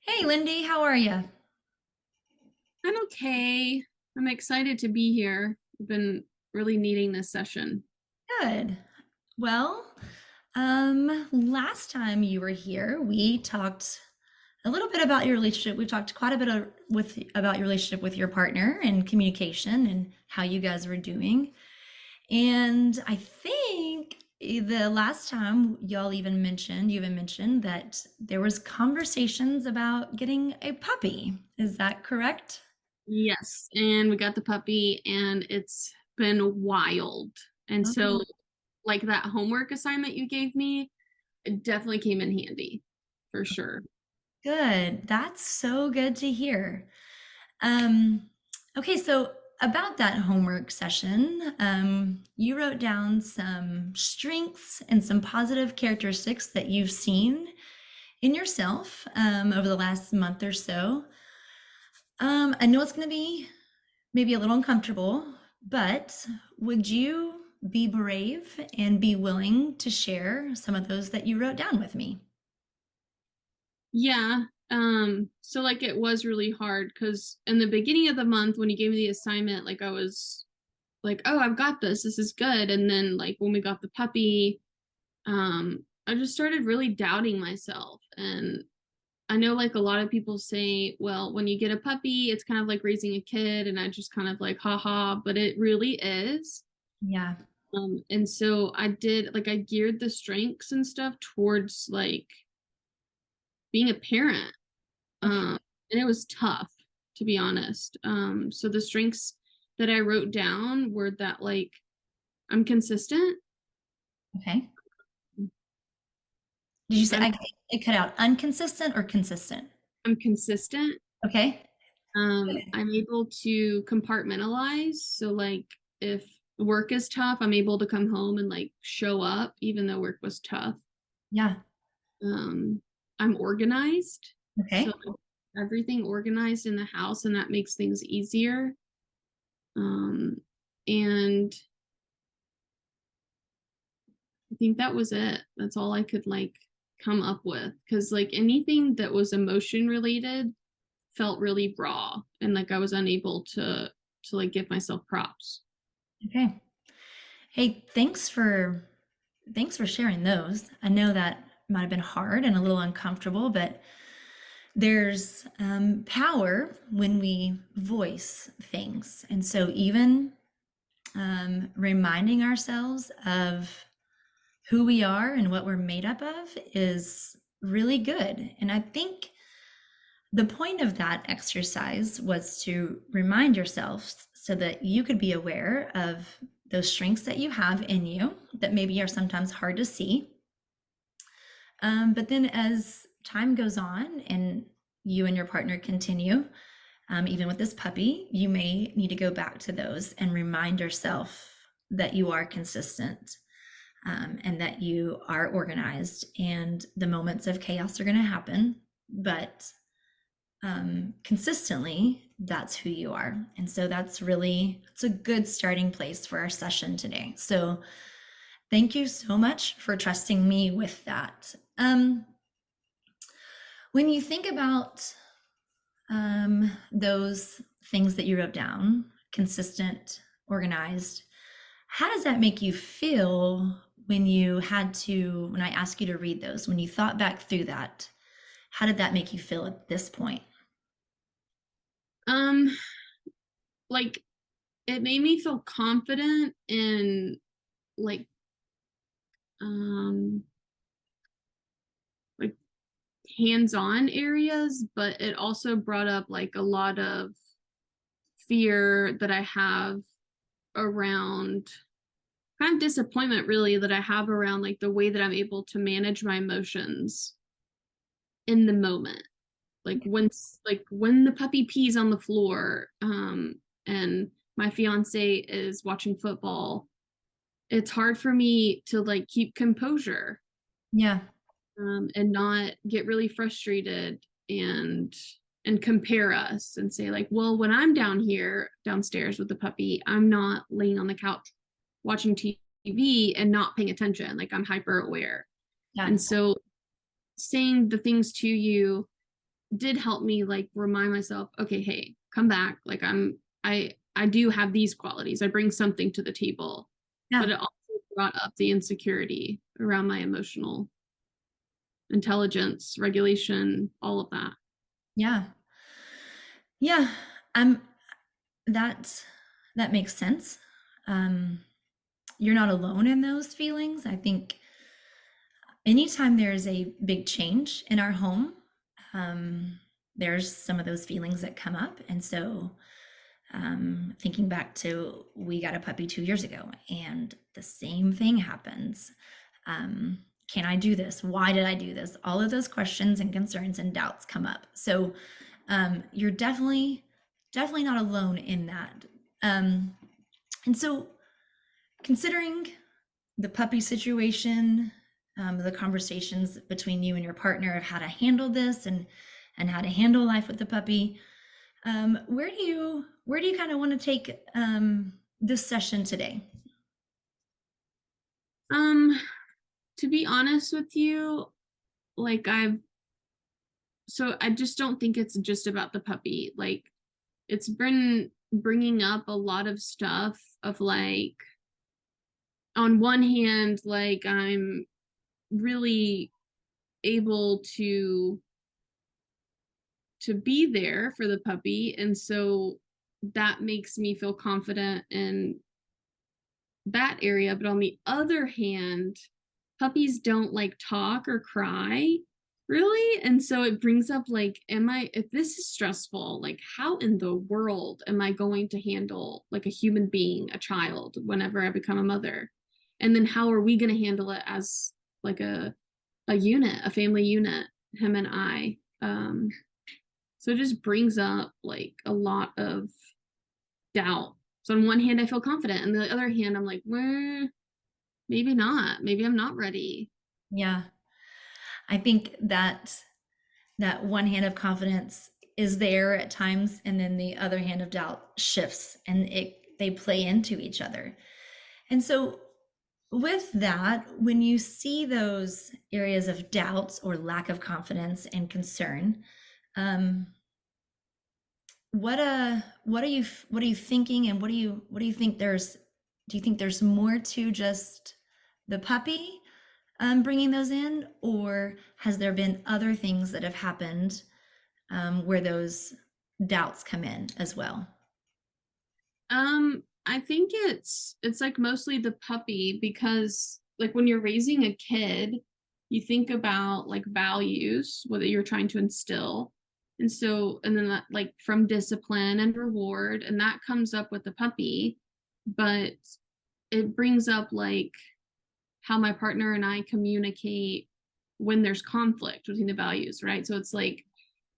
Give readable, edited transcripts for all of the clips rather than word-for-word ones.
Hey, Lindy, how are you? I'm okay. I'm excited to be here. I've been really needing this session. Good. Well, last time you were here, we talked a little bit about your relationship. We talked quite a bit about your relationship with your partner and communication and how you guys were doing. And I think the last time you even mentioned that there was conversations about getting a puppy. Is that correct? Yes, and we got the puppy, and it's been wild. And so, like that homework assignment you gave me, it definitely came in handy for sure. Good. That's so good to hear. Um, okay, so about that homework session, you wrote down some strengths and some positive characteristics that you've seen in yourself over the last month or so. I know it's going to be maybe a little uncomfortable, but would you be brave and be willing to share some of those that you wrote down with me? Yeah. So like it was really hard because in the beginning of the month when you gave me the assignment, like I was like, oh, I've got this. This is good. And then like when we got the puppy, I just started really doubting myself. And I know like a lot of people say, well, when you get a puppy, it's kind of like raising a kid. And I just kind of like, haha, but it really is. Yeah. And so I did like I geared the strengths and stuff towards like being a parent. Okay. And it was tough, to be honest. So the strengths that I wrote down were that like I'm consistent. Okay. Did you say I'm it cut out inconsistent or consistent? I'm consistent. Okay. I'm able to compartmentalize. So like if work is tough, I'm able to come home and like show up even though work was tough. Yeah. Um, I'm organized. So Okay. everything organized in the house and that makes things easier. Um, and I think that was it. That's all I could like come up with. Cause like anything that was emotion related felt really raw and like I was unable to like give myself props. Okay. Hey, thanks for sharing those. I know that might have been hard and a little uncomfortable, but there's power when we voice things. And so even reminding ourselves of who we are and what we're made up of is really good. And I think the point of that exercise was to remind yourself so that you could be aware of those strengths that you have in you that maybe are sometimes hard to see. But then as time goes on and you and your partner continue, even with this puppy, you may need to go back to those and remind yourself that you are consistent, and that you are organized, and the moments of chaos are going to happen. But consistently, that's who you are. And so it's a good starting place for our session today. So thank you so much for trusting me with that. When you think about those things that you wrote down, consistent, organized, how does that make you feel when I asked you to read those, when you thought back through that, how did that make you feel at this point? Um, like it made me feel confident in like um like hands-on areas, but it also brought up like a lot of fear that I have around kind of disappointment really that I have around like the way that I'm able to manage my emotions in the moment. Like when the puppy pees on the floor, and my fiance is watching football, it's hard for me to like keep composure, Yeah. and not get really frustrated and compare us and say like, well, when I'm down here downstairs with the puppy, I'm not laying on the couch watching TV and not paying attention. Like I'm hyper aware. Yeah. And so saying the things to you did help me like remind myself, okay, hey, come back. Like I do have these qualities. I bring something to the table. But Yeah. it also brought up the insecurity around my emotional intelligence, regulation, all of that. Yeah. Yeah. I'm that that makes sense. Um, you're not alone in those feelings. I think anytime there's a big change in our home, um, there's some of those feelings that come up. And so, thinking back to we got a puppy 2 years ago, and the same thing happens. Can I do this? Why did I do this? All of those questions and concerns and doubts come up. So, you're definitely not alone in that. Um, and so, considering the puppy situation, the conversations between you and your partner of how to handle this and how to handle life with the puppy. Where do you kind of want to take this session today? Um, to be honest with you, like I just don't think it's just about the puppy. Like it's been bringing up a lot of stuff of like on one hand, like I'm really able to be there for the puppy, and so that makes me feel confident in that area. But on the other hand, puppies don't like talk or cry really, and so it brings up like, am I, if this is stressful, like how in the world am I going to handle like a human being, a child, whenever I become a mother? And then how are we going to handle it as like a unit, a family unit, him and I? So it just brings up like a lot of doubt. So on one hand, I feel confident, and the other hand, I'm like, well, maybe not. Maybe I'm not ready. Yeah, I think that one hand of confidence is there at times, and then the other hand of doubt shifts, and they play into each other. And so, with that, when you see those areas of doubts or lack of confidence and concern, um, what are you thinking, and what do you think there's do you think there's more to just the puppy bringing those in, or has there been other things that have happened where those doubts come in as well? I think it's like mostly the puppy, because like when you're raising a kid, you think about like values, what you're trying to instill. And so, and then that like from discipline and reward, and that comes up with the puppy, but it brings up like how my partner and I communicate when there's conflict between the values, right? So it's like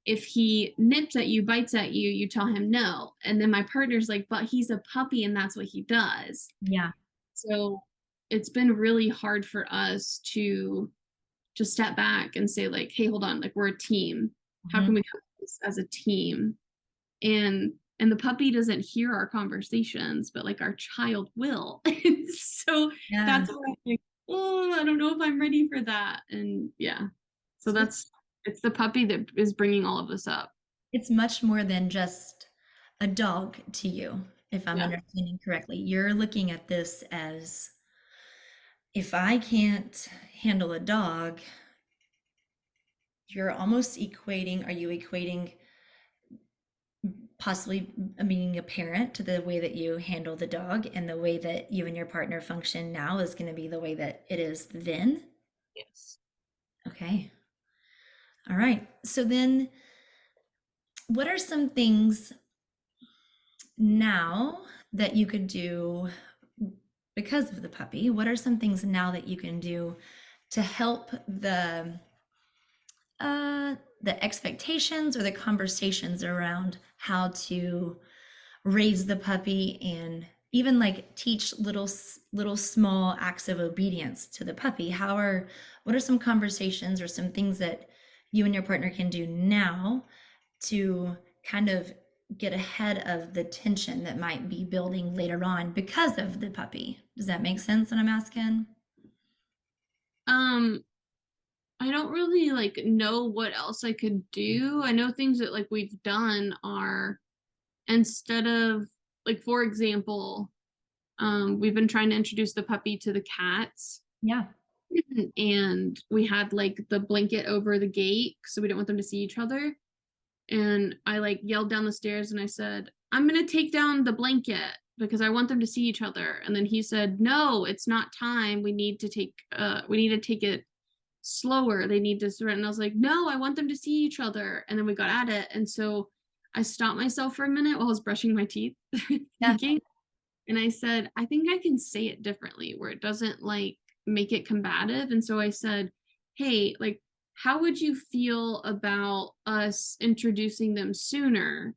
if he nips at you, bites at you, you tell him no. And then my partner's like, but he's a puppy and that's what he does. Yeah. So it's been really hard for us to step back and say, like, hey, hold on, like we're a team. How Mhm. can we come this as a team? And the puppy doesn't hear our conversations, but like our child will. And so Yeah. that's why I'm like, oh, I don't know if I'm ready for that. And yeah, so So that's it's the puppy that is bringing all of this up. it's much more than just a dog to you, if I'm Yeah. understanding correctly. You're looking at this as, if I can't handle a dog, you're almost equating, are you equating possibly being a parent to the way that you handle the dog, and the way that you and your partner function now is going to be the way that it is then? Yes. Okay. All right. So then, what are some things now that you could do because of the puppy? What are some things now that you can do to help the expectations or the conversations around how to raise the puppy, and even like teach little small acts of obedience to the puppy? What are some conversations or some things that you and your partner can do now to kind of get ahead of the tension that might be building later on because of the puppy? Does that make sense what I'm asking? Um, I don't really like know what else I could do. I know things that like we've done are instead of like for example, we've been trying to introduce the puppy to the cats Yeah. and we had like the blanket over the gate so we didn't want them to see each other. And I like yelled down the stairs and I said, I'm gonna take down the blanket because I want them to see each other. And then he said, no, it's not time. We need to take it slower. They need to surrender. And I was like, no, I want them to see each other. And then we got at it. And so I stopped myself for a minute while I was brushing my teeth, Yeah. thinking, and I said, I think I can say it differently where it doesn't like make it combative. And so I said, hey, like, how would you feel about us introducing them sooner?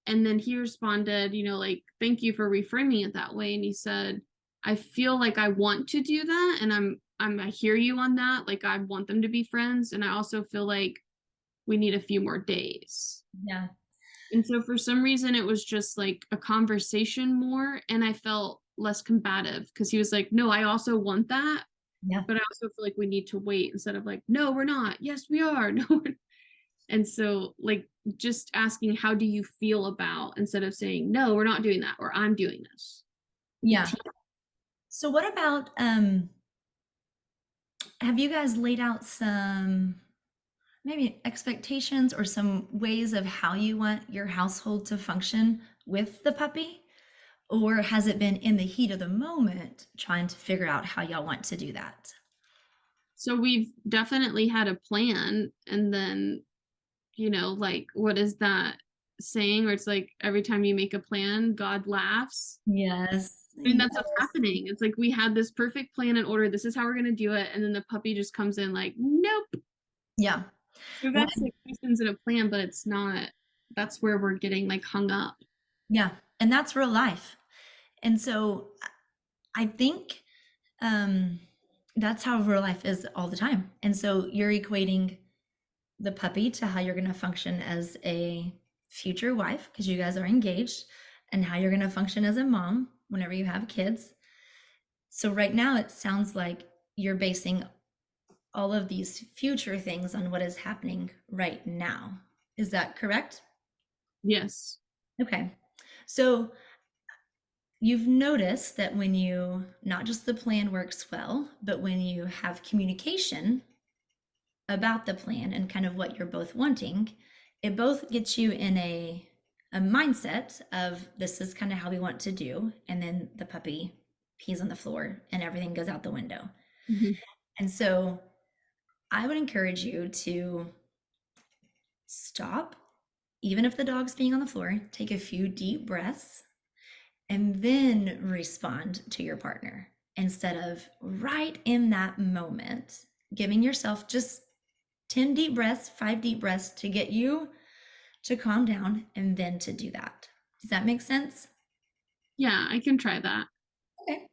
And then he responded, like, thank you for reframing it that way. And he said, I feel like I want to do that. And I hear you on that. Like, I want them to be friends. And I also feel like we need a few more days. Yeah. And so for some reason, it was just like a conversation more. And I felt less combative because he was like, no, I also want that. Yeah. But I also feel like we need to wait instead of like, no, we're not. Yes, we are. No. And so, like, just asking, how do you feel about instead of saying, no, we're not doing that or I'm doing this. Yeah. So what about have you guys laid out some maybe expectations or some ways of how you want your household to function with the puppy? Or has it been in the heat of the moment trying to figure out how y'all want to do that? So we've definitely had a plan. And then, like, what is that saying where it's like every time you make a plan, God laughs? Yes. I mean, that's Yes. what's happening. It's like we had this perfect plan in order. This is how we're going to do it. And then the puppy just comes in like, nope. Yeah. We've Well, expectations and a plan, but it's not, that's where we're getting like hung up. yeah. And that's real life. And so I think um, that's how real life is all the time. And so you're equating the puppy to how you're going to function as a future wife because you guys are engaged and how you're going to function as a mom whenever you have kids. So right now it sounds like you're basing all of these future things on what is happening right now. Is that correct? Yes. Okay. So you've noticed that when not just the plan works well, but when you have communication about the plan and kind of what you're both wanting, it both gets you in a mindset of this is kind of how we want to do, and then the puppy pees on the floor and everything goes out the window. Mhm. And so I would encourage you to stop, even if the dog's peeing on the floor, take a few deep breaths, and then respond to your partner instead of right in that moment, giving yourself just 10 deep breaths, 5 deep breaths to get you to calm down and then to do that. Does that make sense? Yeah, I can try that. Okay.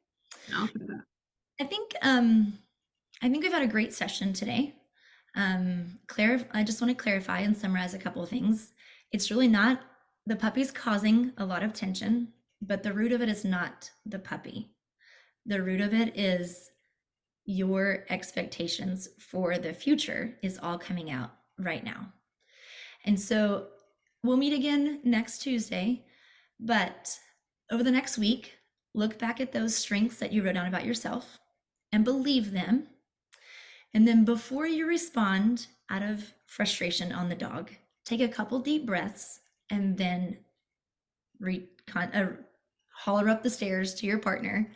I'll try that. I think we've had a great session today. I just want to clarify and summarize a couple of things. It's really not the puppy's causing a lot of tension, but the root of it is not the puppy. The root of it is your expectations for the future is all coming out right now. And so we'll meet again next Tuesday, but over the next week, look back at those strengths that you wrote down about yourself and believe them. And then before you respond out of frustration on the dog, take a couple deep breaths and then re- holler up the stairs to your partner